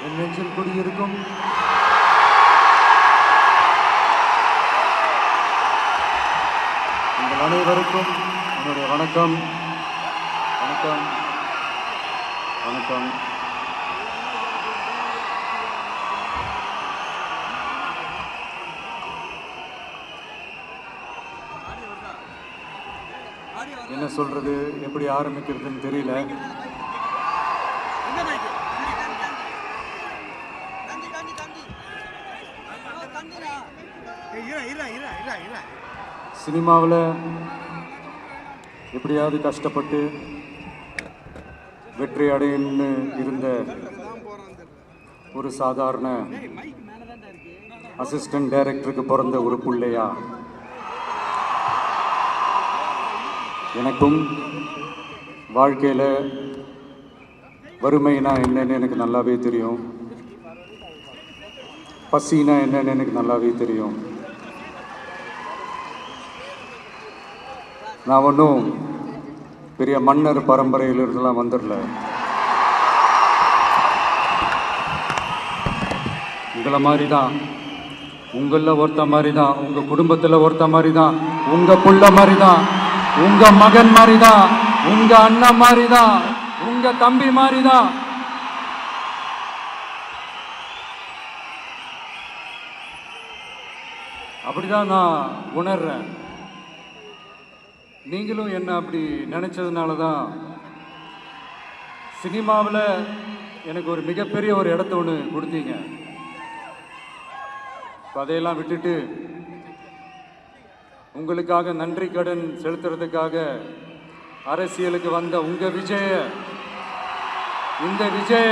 என் நெஞ்சில் குடியிருக்கும் உங்கள் அனைவருக்கும் என்னுடைய வணக்கம். வணக்கம் வணக்கம். என்ன சொல்றது, எப்படி ஆரம்பிக்கிறதுன்னு தெரியல. சினிமாவில் எப்படியாவது கஷ்டப்பட்டு வெற்றி அடையணும்னு இருந்த ஒரு சாதாரண அசிஸ்டன்ட் டைரக்டருக்கு பிறந்த ஒரு பிள்ளையா, எனக்கும் வாழ்க்கையில் வறுமைனா என்னன்னு எனக்கு நல்லாவே தெரியும், பசினா என்னன்னு எனக்கு நல்லாவே தெரியும். நான் ஒன்றும் பெரிய மன்னர் பரம்பரையிலிருந்துலாம் வந்துடல. உங்களை மாதிரி தான், உங்களில் ஒருத்த மாதிரி தான், உங்கள் குடும்பத்தில் ஒருத்த மாதிரி தான், உங்கள் புள்ள மாதிரி தான், உங்கள் மகன் மாதிரி தான், உங்கள் அண்ணன் மாதிரி தான், உங்கள் தம்பி மாதிரி தான். அப்படிதான் நான் உணர்றேன். நீங்களும் என்ன அப்படி நினைச்சதுனால தான் சினிமாவில் எனக்கு ஒரு மிகப்பெரிய ஒரு இடத்த ஒன்று கொடுத்தீங்க. அதையெல்லாம் விட்டுட்டு உங்களுக்காக நன்றி கடன் செலுத்துறதுக்காக அரசியலுக்கு வந்த உங்க விஜய, இந்த விஜய,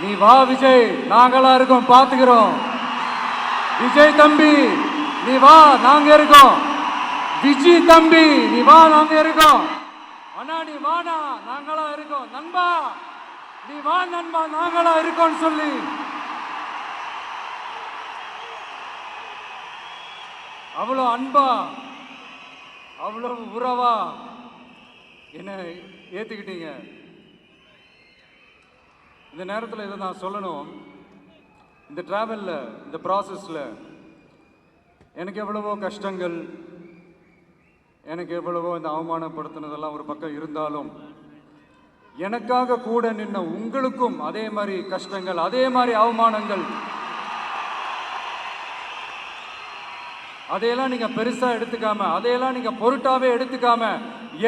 நீ வா விஜய், நாங்களா இருக்கோம், பார்த்துக்கிறோம். விஜய் தம்பி நீ வா, நாங்க இருக்கோம். விஜய் தம்பி நீ வா, நாங்க இருக்கோம். அண்ணா நீ வாடா, நாங்களா இருக்கோம். நண்பா நீ வா நண்பா, நாங்களா இருக்கோம் சொல்லி அவ்வளோ அன்பா, அவ்வளோ உறவா என்ன ஏத்துக்கிட்டீங்க. இந்த நேரத்தில் இதை நான் சொல்லணும். இந்த டிராவலில், இந்த ப்ராசஸில் எனக்கு எவ்வளவோ கஷ்டங்கள், எனக்கு எவ்வளவோ இந்த அவமானப்படுத்தினதெல்லாம் ஒரு பக்கம் இருந்தாலும், எனக்காக கூட நின்ன உங்களுக்கும் அதே மாதிரி கஷ்டங்கள், அதே மாதிரி அவமானங்கள், அதையெல்லாம் நீங்க பெருசா எடுத்துக்காம, அதையெல்லாம் நீங்க பொருட்டாவே எடுத்துக்காம,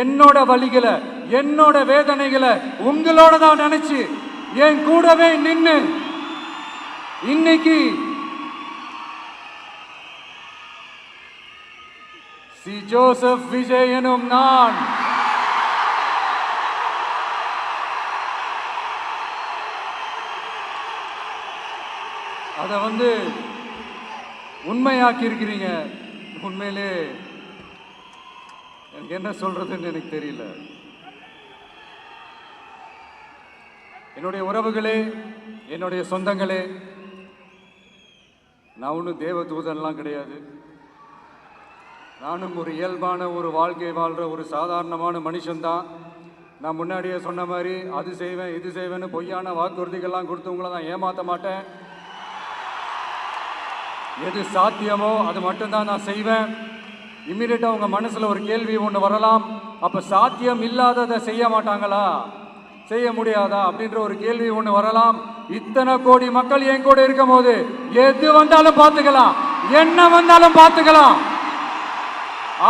என்னோட வலிகளை, என்னோட வேதனைகளை உங்களோட தான் நினைச்சு என் கூடவே நின்று இன்னைக்கு சி ஜோசப் விஜய் எனும் நான் அதை உண்மையாக்கி இருக்கிறீங்க. உண்மையிலே எனக்கு என்ன சொல்றதுன்னு எனக்கு தெரியல. என்னுடைய உறவுகளே, என்னுடைய சொந்தங்களே, நான் ஒன்றும் தேவ தூதன்லாம் கிடையாது. நானும் ஒரு இயல்பான ஒரு வாழ்க்கை வாழ்கிற ஒரு சாதாரணமான மனுஷன்தான். நான் முன்னாடியே சொன்ன மாதிரி அது செய்வேன் இது செய்வேன்னு பொய்யான வாக்குறுதிகள்லாம் கொடுத்தவங்கள நான் ஏமாற்ற மாட்டேன். எது சாத்தியமோ அது மட்டும்தான் நான் செய்வேன். இம்மிடியட்டாக உங்கள் மனசில் ஒரு கேள்வி ஒன்று வரலாம், அப்போ சாத்தியம் இல்லாததை செய்ய மாட்டாங்களா, செய்ய முடியாதா அப்படின்ற ஒரு கேள்வி ஒன்று வரலாம். இத்தனை கோடி மக்கள் என் கூட இருக்கும் போது எது வந்தாலும் பார்த்துக்கலாம், என்ன வந்தாலும் பார்த்துக்கலாம்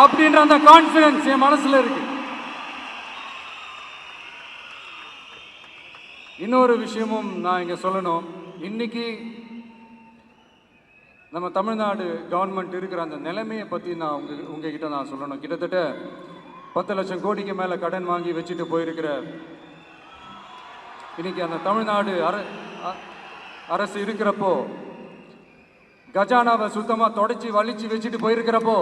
அப்படின்ற அந்த கான்ஃபிடன்ஸ் என் மனசுல இருக்கு. இன்னொரு விஷயமும் நான் இங்க சொல்லணும். இன்னைக்கு நம்ம தமிழ்நாடு கவர்மெண்ட் இருக்கிற அந்த நிலைமையை பற்றி நான் உங்ககிட்ட நான் சொல்லணும். கிட்டத்தட்ட 10 லட்சம் கோடிக்கு மேலே கடன் வாங்கி வச்சுட்டு போயிருக்கிற இன்னைக்கு அந்த தமிழ்நாடு அரசு இருக்கிறப்போ, கஜானாவை சுத்தமாக தொடச்சி வலிச்சு வச்சுட்டு போயிருக்கிறப்போ,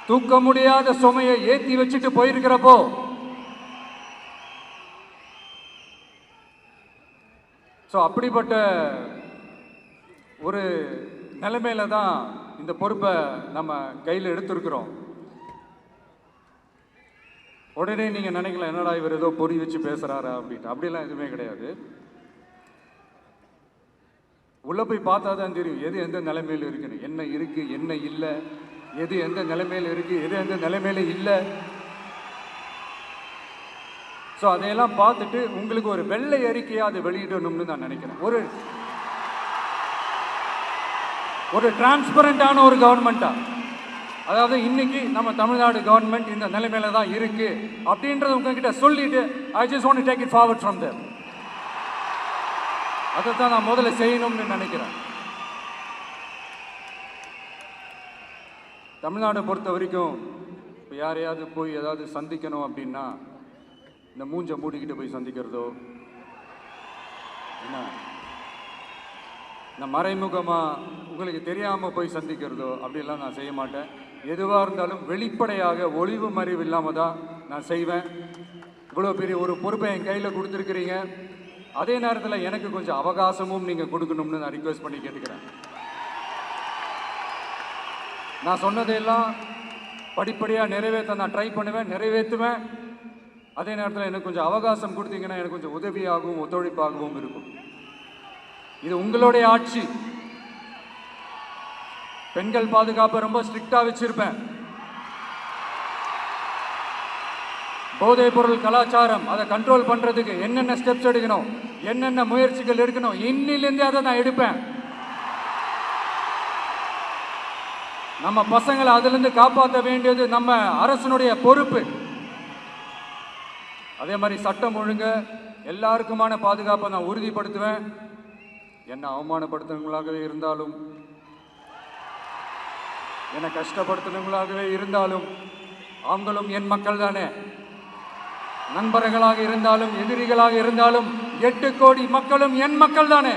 தூக்க முடியாத சுமையை ஏற்றி வச்சுட்டு போயிருக்கிறப்போ, அப்படிப்பட்ட ஒரு நிலைமையில தான் இந்த பொறுப்பை நம்ம கையில் எடுத்திருக்கிறோம். உடனே நீங்கள் நினைக்கலாம், என்னடா இவர் ஏதோ பொறி வச்சு பேசுகிறாரா அப்படின்ட்டு. அப்படிலாம் எதுவுமே கிடையாது. உள்ளே போய் பார்த்தா தான் தெரியும் எது எந்த நிலைமையில் இருக்குன்னு, என்ன இருக்குது என்ன இல்லை, எது எந்த நிலைமையில் இருக்குது எது எந்த நிலைமையில் இல்லை. ஸோ அதையெல்லாம் பார்த்துட்டு உங்களுக்கு ஒரு வெள்ளை அறிக்கையாக அதை வெளியிடணும்னு நான் நினைக்கிறேன். ஒரு டிரான்ஸ்பரண்டான ஒரு கவர்மெண்ட்டா, அதாவது இன்னைக்கு நம்ம தமிழ்நாடு கவர்மெண்ட் இந்த நிலைமையில தான் இருக்கு அப்படின்றத உங்ககிட்ட சொல்லிட்டு I just want to take it forward from there. அதை தான் நான் முதல்ல செய்யணும்னு நினைக்கிறேன். தமிழ்நாட்டை பொறுத்த வரைக்கும் இப்போ யாரையாவது போய் ஏதாவது சந்திக்கணும் அப்படின்னா இந்த மூஞ்சை மூடிக்கிட்டு போய் சந்திக்கிறதோ, என்ன இந்த மறைமுகமாக உங்களுக்கு தெரியாமல் போய் சந்திக்கிறதோ அப்படிலாம் நான் செய்ய மாட்டேன். எதுவாக இருந்தாலும் வெளிப்படையாக ஒளிவு மறைவு இல்லாமல் தான் நான் செய்வேன். இவ்வளோ பெரிய ஒரு பொறுப்பை என் கையில் கொடுத்துருக்கிறீங்க. அதே நேரத்தில் எனக்கு கொஞ்சம் அவகாசமும் நீங்கள் கொடுக்கணும்னு நான் ரிக்வெஸ்ட் பண்ணி கேட்டுக்கிறேன். நான் சொன்னதையெல்லாம் படிப்படியாக நிறைவேற்ற நான் ட்ரை பண்ணுவேன், நிறைவேற்றுவேன். அதே நேரத்தில் எனக்கு கொஞ்சம் அவகாசம் கொடுத்தீங்கன்னா எனக்கு கொஞ்சம் உதவியாகவும் ஒத்துழைப்பாகவும் இருக்கும். இது உங்களுடைய ஆட்சி. பெண்கள் பாதுகாப்பை ரொம்ப ஸ்ட்ரிக்டாக வச்சிருப்பேன். போதைப் பொருள் கலாச்சாரம் அதை கண்ட்ரோல் பண்ணுறதுக்கு என்னென்ன ஸ்டெப்ஸ் எடுக்கணும், என்னென்ன முயற்சிகள் எடுக்கணும், இன்னிலிருந்தே அதை நான் எடுப்பேன். நம்ம பசங்களை அதிலிருந்து காப்பாற்ற வேண்டியது நம்ம அரசனுடைய பொறுப்பு. அதே மாதிரி சட்டம் ஒழுங்கு எல்லாருக்குமான பாதுகாப்பை நான் உறுதிப்படுத்துவேன். என்னை அவமானப்படுத்துறவங்களாகவே இருந்தாலும், என்னை கஷ்டப்படுத்துறவங்களாகவே இருந்தாலும், அவங்களும் என் மக்கள் தானே. நண்பர்களாக இருந்தாலும் எதிரிகளாக இருந்தாலும் 8 கோடி மக்களும் என் மக்கள் தானே.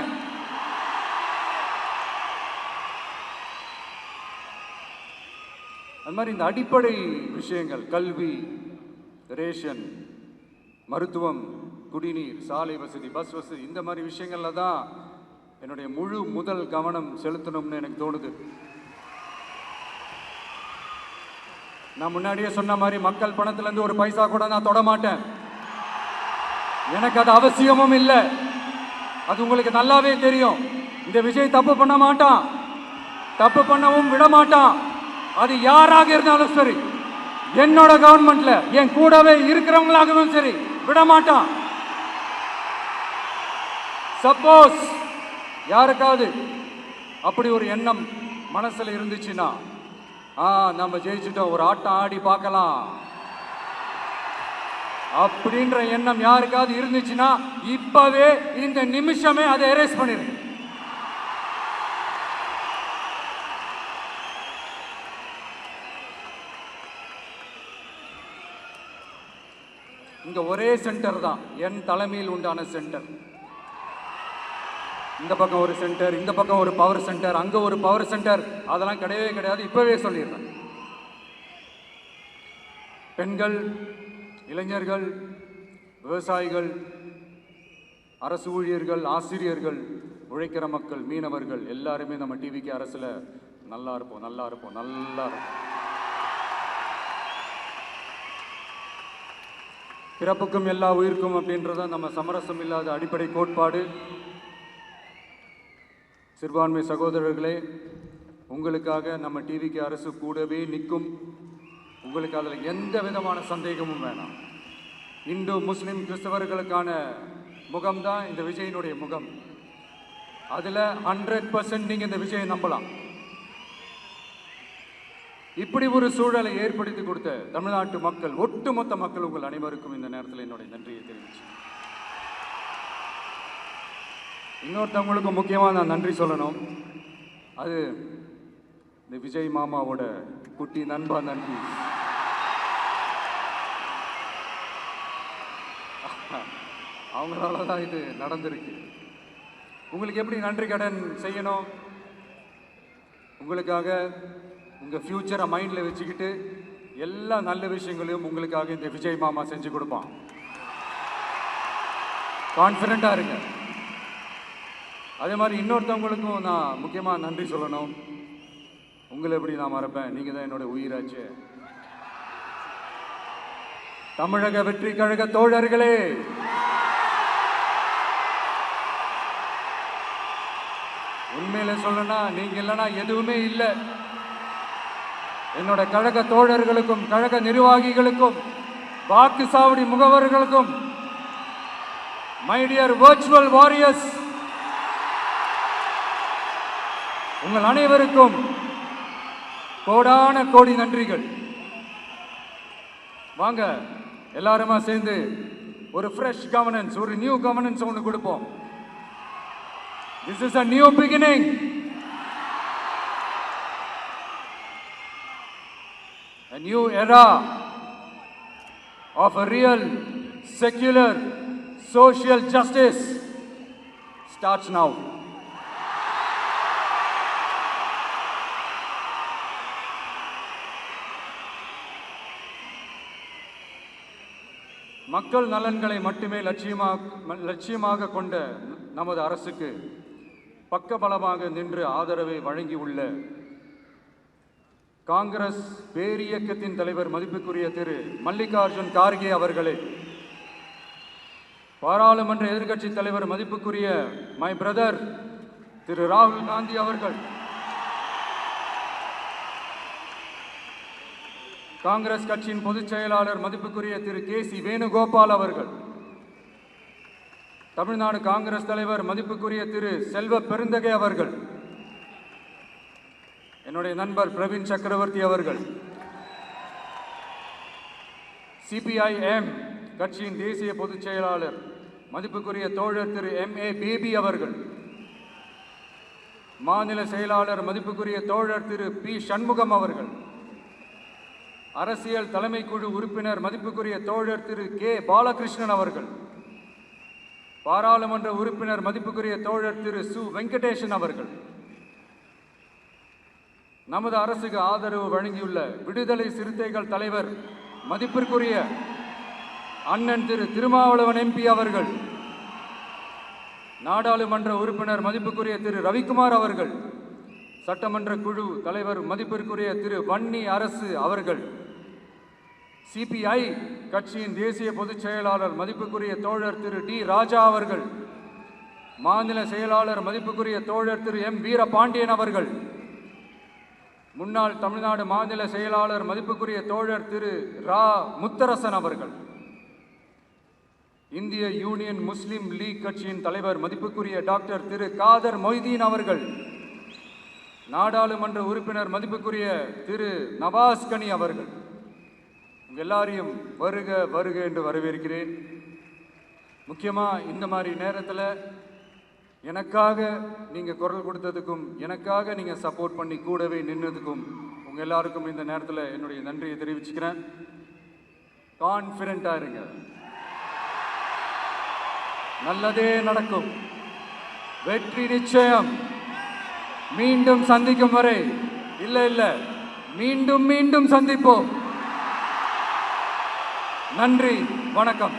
அது மாதிரி இந்த அடிப்படை விஷயங்கள், கல்வி, ரேஷன், மருத்துவம், குடிநீர், சாலை வசதி, பஸ் வசதி, இந்த மாதிரி விஷயங்கள்ல தான் என்னுடைய முதல் கவனம் செலுத்தணும்னு எனக்கு தோணுது. நான் முன்னாடியே சொன்ன மாதிரி மக்கள் பணத்திலிருந்து ஒரு பைசா கூட நான் தொட மாட்டேன். எனக்கு அது அவசியமும் இல்லை. அது உங்களுக்கு நல்லாவே தெரியும். இந்த விஜய் தப்பு பண்ண மாட்டான், தப்பு பண்ணவும் விட மாட்டான். அது யாராக இருந்தாலும் சரி, என்னோட கவர்மெண்ட்ல என் கூடவே இருக்கிறவங்களாகவும் சரி விட மாட்டான். சப்போஸ் யாருக்காவது அப்படி ஒரு எண்ணம் மனசுல இருந்துச்சுன்னா, நம்ம ஜெயிச்சுட்டோம், ஒரு ஆட்டம் ஆடி பார்க்கலாம் அப்படின்ற எண்ணம் யாருக்காவது இருந்துச்சுன்னா இப்பவே இந்த நிமிஷமே அதை எரேஸ் பண்ணிருங்க. இங்க ஒரே சென்டர் தான், என் தலைமையில் உண்டான சென்டர். இந்த பக்கம் ஒரு சென்டர், இந்த பக்கம் ஒரு பவர் சென்டர், அங்க ஒரு பவர் சென்டர், அதெல்லாம் கிடையவே கிடையாது. இப்பவே சொல்லிடுறேன். பெண்கள், இளைஞர்கள், விவசாயிகள், அரசு ஊழியர்கள், ஆசிரியர்கள், உழைக்கிற மக்கள், மீனவர்கள் எல்லாருமே நம்ம டிவிக்கு அரசுல நல்லா இருப்போம், நல்லா இருப்போம், நல்லா இருப்போம். பிறப்புக்கும் எல்லா உயிருக்கும் அப்படின்றத நம்ம சமரசம் இல்லாத அடிப்படை கோட்பாடு. சிறுபான்மை சகோதரர்களே, உங்களுக்காக நம்ம டிவிக்கு அரசு கூடவே நிற்கும். உங்களுக்கு அதில் எந்த விதமான சந்தேகமும் வேணாம். இந்து, முஸ்லிம், கிறிஸ்தவர்களுக்கான முகம்தான் இந்த விஜயினுடைய முகம். அதில் 100% நீங்கள் இந்த விஜயை நம்பலாம். இப்படி ஒரு சூழலை ஏற்படுத்தி கொடுத்த தமிழ்நாட்டு மக்கள், ஒட்டுமொத்த மக்கள், உங்கள் அனைவருக்கும் இந்த நேரத்தில் என்னுடைய நன்றியை தெரிவிச்சு, இன்னொருத்தவங்களுக்கு முக்கியமாக நான் நன்றி சொல்லணும். அது இந்த விஜய் மாமாவோட குட்டி நண்பா நன்றி. அவங்களால தான் இது நடந்திருக்கு. உங்களுக்கு எப்படி நன்றி கடன் செய்யணும்? உங்களுக்காக உங்கள் ஃப்யூச்சரை மைண்டில் வச்சுக்கிட்டு எல்லா நல்ல விஷயங்களையும் உங்களுக்காக இந்த விஜய் மாமா செஞ்சு கொடுப்பான். கான்ஃபிடென்ட்டாக இருங்க. அதே மாதிரி இன்னொருத்தவங்களுக்கும் நான் முக்கியமாக நன்றி சொல்லணும். உங்களை எப்படி நான் மறப்பேன்? நீங்கள் தான் என்னோட உயிராச்சு. தமிழக வெற்றி கழக தோழர்களே, உண்மையில சொல்லனா நீங்க இல்லைன்னா எதுவுமே இல்லை. என்னோட கழக தோழர்களுக்கும் கழக நிர்வாகிகளுக்கும் வாக்கு சாவடி முகவர்களுக்கும், மை டியர் வர்ச்சுவல் வாரியர்ஸ், உங்கள் அனைவருக்கும் கோடான கோடி நன்றிகள். வாங்க எல்லாருமா சேர்ந்து ஒரு ஃப்ரெஷ் கவர்னன்ஸ், ஒரு நியூ கவர்னன்ஸ் ஒன்று கொடுப்போம். This is a new beginning. A new era of a real, secular, social justice starts now. மக்கள் நலன்களை மட்டுமே லட்சியமாக கொண்ட நமது அரசுக்கு பக்கபலமாக நின்று ஆதரவை வழங்கியுள்ள காங்கிரஸ் பேரியக்கத்தின் தலைவர் மதிப்புக்குரிய திரு மல்லிகார்ஜுன் கார்கே அவர்களே, பாராளுமன்ற எதிர்க்கட்சி தலைவர் மதிப்புக்குரிய மை பிரதர் திரு ராகுல் காந்தி அவர்கள், காங்கிரஸ் கட்சியின் பொதுச் செயலாளர் மதிப்புக்குரிய திரு கே.சி. வேணுகோபால் அவர்கள், தமிழ்நாடு காங்கிரஸ் தலைவர் மதிப்புக்குரிய திரு செல்வ பெருந்தகை அவர்கள், என்னுடைய நண்பர் பிரவீன் சக்கரவர்த்தி அவர்கள், சிபிஐஎம் கட்சியின் தேசிய பொதுச் செயலாளர் மதிப்புக்குரிய தோழர் திரு M.A. பேபி அவர்கள், மாநில செயலாளர் மதிப்புக்குரிய தோழர் திரு பி. சண்முகம் அவர்கள், அரசியல் தலைமை குழு உறுப்பினர் மதிப்புக்குரிய தோழர் திரு கே. பாலகிருஷ்ணன் அவர்கள், பாராளுமன்ற உறுப்பினர் மதிப்புக்குரிய தோழர் திரு சு. வெங்கடேசன் அவர்கள், நமது அரசுக்கு ஆதரவு வழங்கியுள்ள விடுதலை சிறுத்தைகள் தலைவர் மதிப்பிற்குரிய அண்ணன் திரு திருமாவளவன் MP அவர்கள், நாடாளுமன்ற உறுப்பினர் மதிப்புக்குரிய திரு ரவிக்குமார் அவர்கள், சட்டமன்ற குழு தலைவர் மதிப்பிற்குரிய திரு வன்னி அரசு அவர்கள், சிபிஐ கட்சியின் தேசிய பொதுச் செயலாளர் மதிப்புக்குரிய தோழர் திரு டி. ராஜா அவர்கள், மாநில செயலாளர் மதிப்புக்குரிய தோழர் திரு M. வீரபாண்டியன் அவர்கள், முன்னாள் தமிழ்நாடு மாநில செயலாளர் மதிப்புக்குரிய தோழர் திரு ரா. முத்தரசன் அவர்கள், இந்திய யூனியன் முஸ்லிம் லீக் கட்சியின் தலைவர் மதிப்புக்குரிய டாக்டர் திரு காதர் மொய்தீன் அவர்கள், நாடாளுமன்ற உறுப்பினர் மதிப்புக்குரிய திரு நவாஸ் கனி அவர்கள், எல்லாரையும் வருக வருக என்று வரவேற்கிறேன். முக்கியமாக இந்த மாதிரி நேரத்தில் எனக்காக நீங்கள் குரல் கொடுத்ததுக்கும், எனக்காக நீங்கள் சப்போர்ட் பண்ணி கூடவே நின்றதுக்கும் உங்கள் எல்லாருக்கும் இந்த நேரத்தில் என்னுடைய நன்றியை தெரிவிச்சுக்கிறேன். கான்ஃபிடென்ட்டாக இருங்க, நல்லதே நடக்கும், வெற்றி நிச்சயம். மீண்டும் சந்திக்கும் வரை, இல்லை மீண்டும் மீண்டும் சந்திப்போம். நன்றி, வணக்கம்.